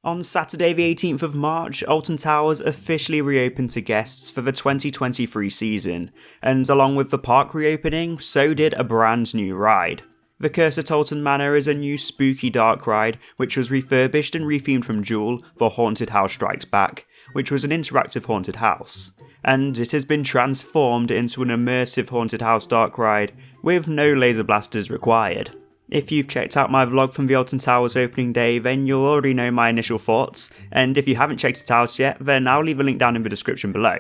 On Saturday the 18th of March, Alton Towers officially reopened to guests for the 2023 season, and along with the park reopening, so did a brand new ride. The Curse at Alton Manor is a new spooky dark ride which was refurbished and rethemed from Jewel for Haunted House Strikes Back, which was an interactive haunted house. And it has been transformed into an immersive haunted house dark ride with no laser blasters required. If you've checked out my vlog from the Alton Towers opening day, then you'll already know my initial thoughts, and if you haven't checked it out yet, then I'll leave a link down in the description below.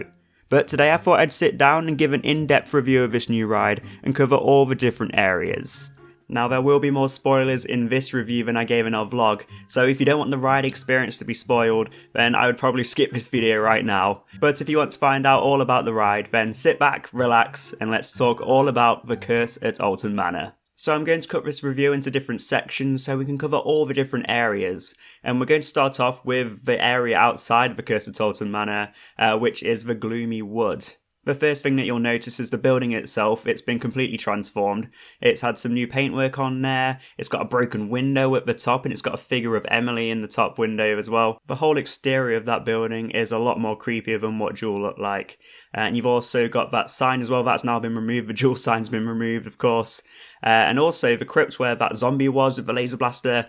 But today I thought I'd sit down and give an in-depth review of this new ride and cover all the different areas. Now there will be more spoilers in this review than I gave in our vlog, so if you don't want the ride experience to be spoiled, then I would probably skip this video right now. But if you want to find out all about the ride, then sit back, relax, and let's talk all about The Curse at Alton Manor. So I'm going to cut this review into different sections so we can cover all the different areas. And we're going to start off with the area outside of the Curse at Alton Manor, which is the Gloomy Wood. The first thing that you'll notice is the building itself. It's been completely transformed. It's had some new paintwork on there. It's got a broken window at the top and it's got a figure of Emily in the top window as well. The whole exterior of that building is a lot more creepier than what Jewel looked like. And you've also got that sign as well. That's now been removed. The Jewel sign's been removed, of course. And also the crypt where that zombie was with the laser blaster,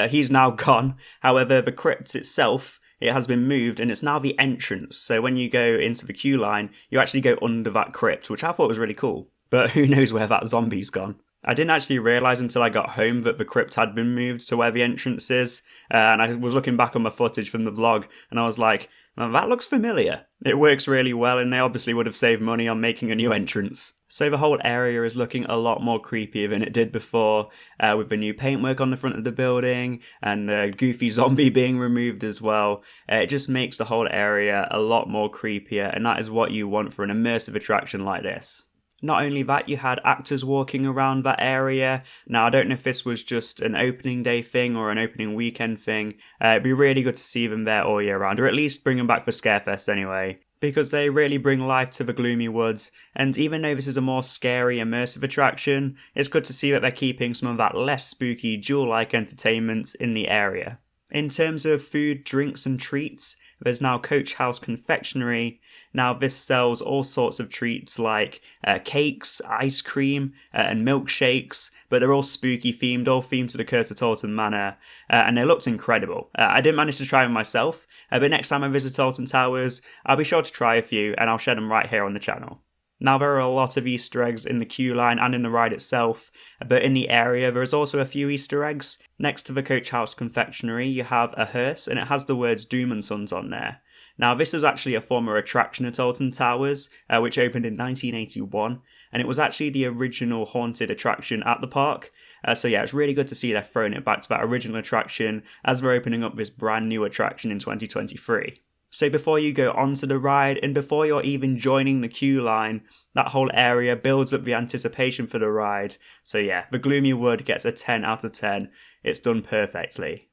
he's now gone. However, the crypt itself, it has been moved and it's now the entrance. So when you go into the queue line, you actually go under that crypt, which I thought was really cool. But who knows where that zombie's gone. I didn't actually realise until I got home that the crypt had been moved to where the entrance is. And I was looking back on my footage from the vlog and I was like, well, that looks familiar. It works really well and they obviously would have saved money on making a new entrance. So the whole area is looking a lot more creepier than it did before, with the new paintwork on the front of the building and the goofy zombie being removed as well. It just makes the whole area a lot more creepier, and that is what you want for an immersive attraction like this. Not only that, you had actors walking around that area. Now, I don't know if this was just an opening day thing or an opening weekend thing. It'd be really good to see them there all year round, or at least bring them back for Scarefest anyway, because they really bring life to the Gloomy Woods. And even though this is a more scary, immersive attraction, it's good to see that they're keeping some of that less spooky, Jewel-like entertainment in the area. In terms of food, drinks and treats, there's now Coach House Confectionery. Now this sells all sorts of treats like cakes, ice cream and milkshakes, but they're all spooky themed, all themed to the Curse at Alton Manor, and they looked incredible. I didn't manage to try them myself, but next time I visit Alton Towers, I'll be sure to try a few and I'll share them right here on the channel. Now there are a lot of Easter eggs in the queue line and in the ride itself, but in the area there is also a few Easter eggs. Next to the Coach House Confectionery you have a hearse and it has the words Doom and Sons on there. Now this was actually a former attraction at Alton Towers, which opened in 1981, and it was actually the original haunted attraction at the park. So yeah, it's really good to see they're throwing it back to that original attraction as they're opening up this brand new attraction in 2023. So before you go onto the ride and before you're even joining the queue line, that whole area builds up the anticipation for the ride. So yeah, the Gloomy Wood gets a 10 out of 10. It's done perfectly.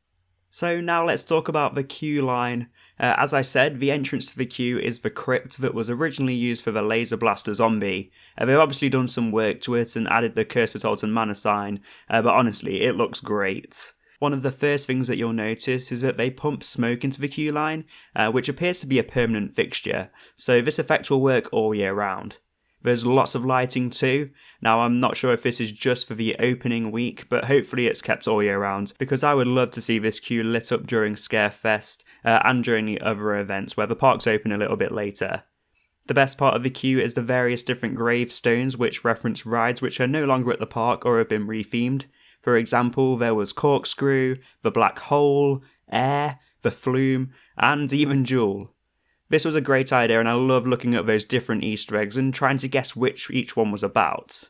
So now let's talk about the queue line. As I said, the entrance to the queue is the crypt that was originally used for the laser blaster zombie. They've obviously done some work to it and added the Curse at Alton Manor sign, but honestly, it looks great. One of the first things that you'll notice is that they pump smoke into the queue line, which appears to be a permanent fixture, so this effect will work all year round. There's lots of lighting too. Now I'm not sure if this is just for the opening week, but hopefully it's kept all year round, because I would love to see this queue lit up during Scarefest and during the other events where the park's open a little bit later. The best part of the queue is the various different gravestones which reference rides which are no longer at the park or have been rethemed. For example, there was Corkscrew, the Black Hole, Air, the Flume, and even Jewel. This was a great idea and I love looking at those different Easter eggs and trying to guess which each one was about.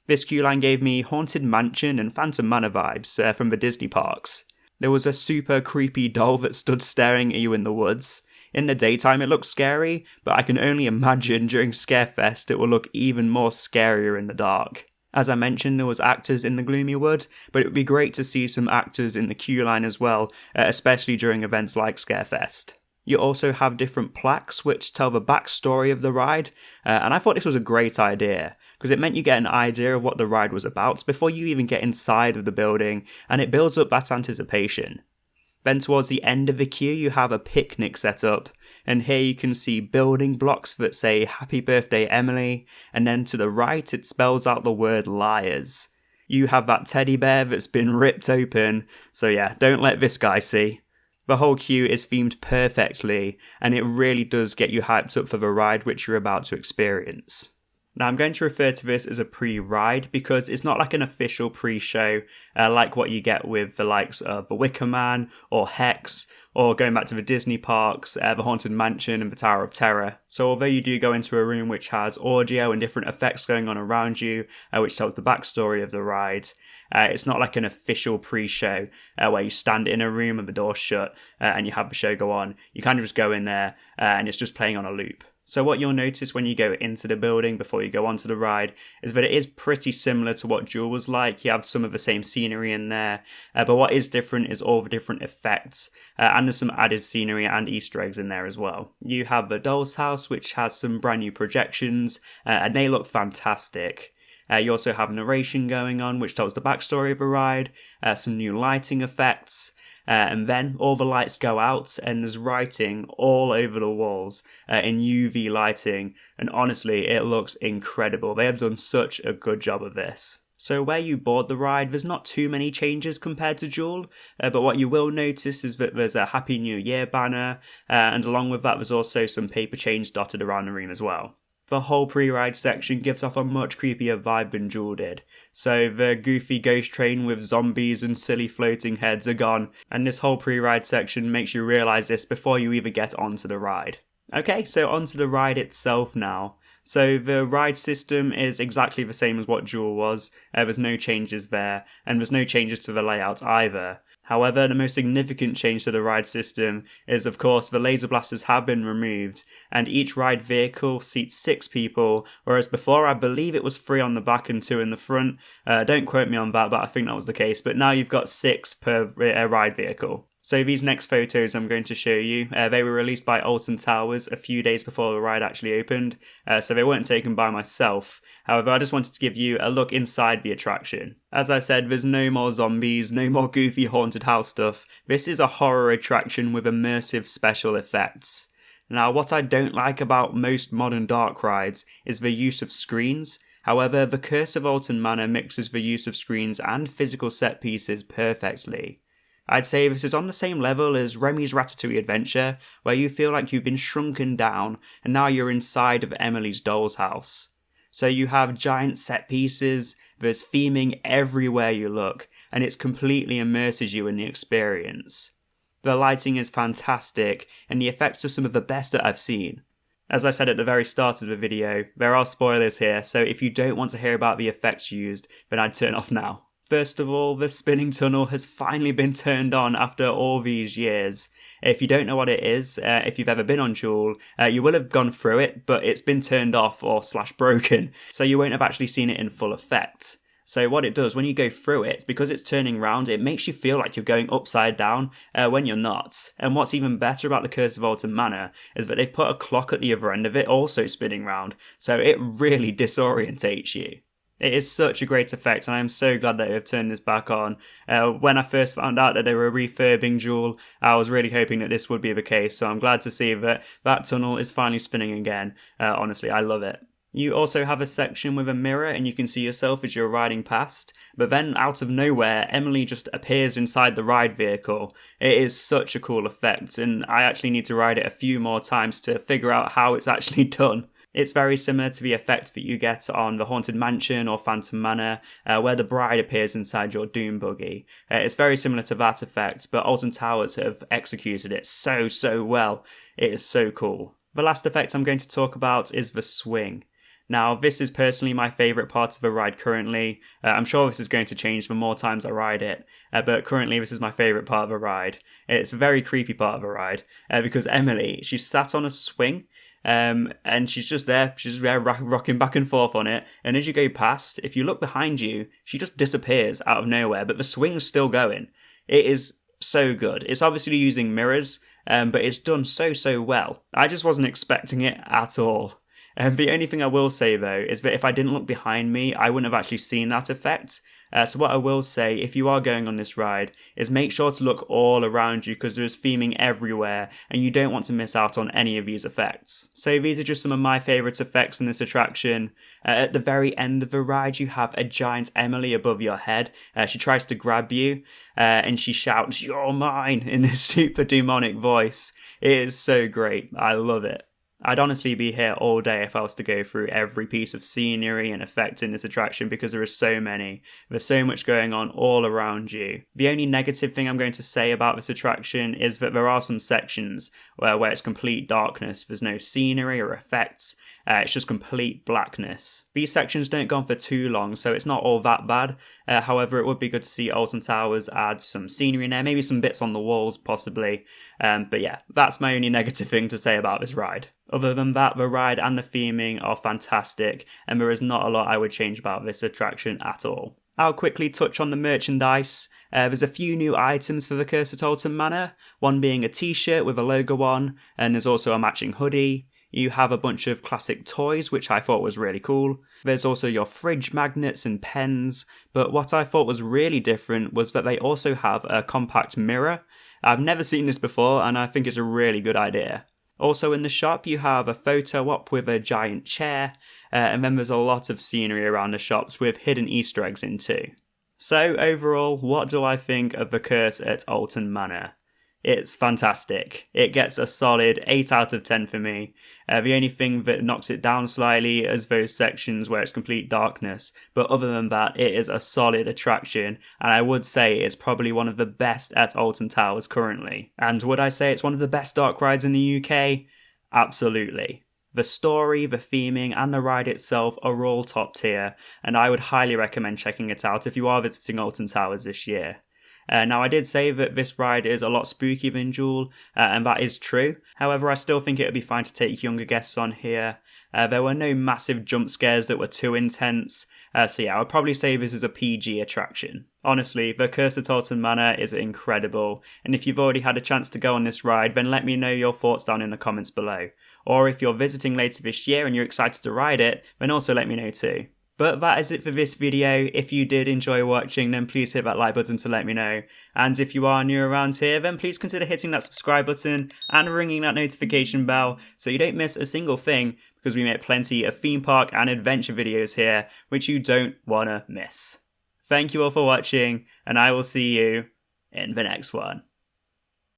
This queue line gave me Haunted Mansion and Phantom Manor vibes from the Disney parks. There was a super creepy doll that stood staring at you in the woods. In the daytime it looked scary, but I can only imagine during Scarefest it will look even more scarier in the dark. As I mentioned, there was actors in the Gloomy Wood, but it would be great to see some actors in the queue line as well, especially during events like Scarefest. You also have different plaques which tell the backstory of the ride, and I thought this was a great idea, because it meant you get an idea of what the ride was about before you even get inside of the building, and it builds up that anticipation. Then towards the end of the queue you have a picnic set up, and here you can see building blocks that say Happy Birthday Emily, and then to the right it spells out the word liars. You have that teddy bear that's been ripped open, so yeah, don't let this guy see. The whole queue is themed perfectly, and it really does get you hyped up for the ride which you're about to experience. Now I'm going to refer to this as a pre-ride because it's not like an official pre-show like what you get with the likes of The Wicker Man or Hex, or going back to the Disney parks, the Haunted Mansion and the Tower of Terror. So although you do go into a room which has audio and different effects going on around you, which tells the backstory of the ride, it's not like an official pre-show where you stand in a room and the door's shut and you have the show go on. You kind of just go in there and it's just playing on a loop. So what you'll notice when you go into the building before you go onto the ride is that it is pretty similar to what Jewel was like. You have some of the same scenery in there, but what is different is all the different effects, and there's some added scenery and Easter eggs in there as well. You have the Doll's House, which has some brand new projections, and they look fantastic. You also have narration going on, which tells the backstory of the ride, some new lighting effects, and then all the lights go out and there's writing all over the walls in UV lighting, and honestly it looks incredible. They have done such a good job of this. So where you board the ride, there's not too many changes compared to Jewel, but what you will notice is that there's a Happy New Year banner, and along with that there's also some paper chains dotted around the room as well. The whole pre-ride section gives off a much creepier vibe than Jewel did. So the goofy ghost train with zombies and silly floating heads are gone, and this whole pre-ride section makes you realise this before you even get onto the ride. Okay, so onto the ride itself now. So the ride system is exactly the same as what Jewel was, there's no changes there, and there's no changes to the layout either. However, the most significant change to the ride system is, of course, the laser blasters have been removed, and each ride vehicle seats 6 people, whereas before I believe it was 3 on the back and 2 in the front. Don't quote me on that, but I think that was the case. But now you've got 6 per ride vehicle. So these next photos I'm going to show you, they were released by Alton Towers a few days before the ride actually opened, so they weren't taken by myself. However, I just wanted to give you a look inside the attraction. As I said, there's no more zombies, no more goofy haunted house stuff. This is a horror attraction with immersive special effects. Now, what I don't like about most modern dark rides is the use of screens. However, the Curse of Alton Manor mixes the use of screens and physical set pieces perfectly. I'd say this is on the same level as Remy's Ratatouille Adventure, where you feel like you've been shrunken down and now you're inside of Emily's doll's house. So you have giant set pieces, there's theming everywhere you look, and it completely immerses you in the experience. The lighting is fantastic, and the effects are some of the best that I've seen. As I said at the very start of the video, there are spoilers here, so if you don't want to hear about the effects used, then I'd turn off now. First of all, the spinning tunnel has finally been turned on after all these years. If you don't know what it is, if you've ever been on Jewel, you will have gone through it, but it's been turned off or /broken, so you won't have actually seen it in full effect. So what it does, when you go through it, because it's turning round, it makes you feel like you're going upside down when you're not. And what's even better about the Curse of Alton Manor is that they've put a clock at the other end of it also spinning round, so it really disorientates you. It is such a great effect, and I am so glad that they have turned this back on. When I first found out that they were refurbing Jewel, I was really hoping that this would be the case, so I'm glad to see that that tunnel is finally spinning again. Honestly, I love it. You also have a section with a mirror and you can see yourself as you're riding past, but then out of nowhere, Emily just appears inside the ride vehicle. It is such a cool effect, and I actually need to ride it a few more times to figure out how it's actually done. It's very similar to the effect that you get on the Haunted Mansion or Phantom Manor, where the bride appears inside your Doom buggy. It's very similar to that effect, but Alton Towers have executed it so well. It is so cool. The last effect I'm going to talk about is the swing. Now, this is personally my favourite part of the ride currently. I'm sure this is going to change the more times I ride it, but currently this is my favourite part of the ride. It's a very creepy part of the ride, because Emily, she's sat on a swing, and she's just there, rocking back and forth on it, and as you go past, if you look behind you, she just disappears out of nowhere, but the swing's still going. It is so good. It's obviously using mirrors, but it's done so well. I just wasn't expecting it at all. The only thing I will say though is that if I didn't look behind me, I wouldn't have actually seen that effect. So what I will say, if you are going on this ride, is make sure to look all around you because there's theming everywhere and you don't want to miss out on any of these effects. So these are just some of my favourite effects in this attraction. At the very end of the ride, you have a giant Emily above your head. She tries to grab you and she shouts, "You're mine," in this super demonic voice. It is so great. I love it. I'd honestly be here all day if I was to go through every piece of scenery and effect in this attraction because there are so many. There's so much going on all around you. The only negative thing I'm going to say about this attraction is that there are some sections where it's complete darkness. There's no scenery or effects. It's just complete blackness. These sections don't go on for too long, so it's not all that bad. However, it would be good to see Alton Towers add some scenery in there, maybe some bits on the walls, possibly. But yeah, that's my only negative thing to say about this ride. Other than that, the ride and the theming are fantastic, and there is not a lot I would change about this attraction at all. I'll quickly touch on the merchandise. There's a few new items for the Curse at Alton Manor, one being a t-shirt with a logo on, and there's also a matching hoodie. You have a bunch of classic toys, which I thought was really cool. There's also your fridge magnets and pens, but what I thought was really different was that they also have a compact mirror. I've never seen this before, and I think it's a really good idea. Also in the shop, you have a photo op with a giant chair, and then there's a lot of scenery around the shops with hidden Easter eggs in too. So overall, what do I think of the Curse at Alton Manor? It's fantastic. It gets a solid 8 out of 10 for me. The only thing that knocks it down slightly is those sections where it's complete darkness, but other than that, it is a solid attraction, and I would say it's probably one of the best at Alton Towers currently. And would I say it's one of the best dark rides in the UK? Absolutely. The story, the theming, and the ride itself are all top tier, and I would highly recommend checking it out if you are visiting Alton Towers this year. Now, I did say that this ride is a lot spookier than Jewel, and that is true. However, I still think it would be fine to take younger guests on here. There were no massive jump scares that were too intense, so yeah, I would probably say this is a PG attraction. Honestly, the Curse at Alton Manor is incredible, and if you've already had a chance to go on this ride, then let me know your thoughts down in the comments below. Or if you're visiting later this year and you're excited to ride it, then also let me know too. But that is it for this video. If you did enjoy watching, then please hit that like button to let me know. And if you are new around here, then please consider hitting that subscribe button and ringing that notification bell so you don't miss a single thing, because we make plenty of theme park and adventure videos here, which you don't want to miss. Thank you all for watching, and I will see you in the next one.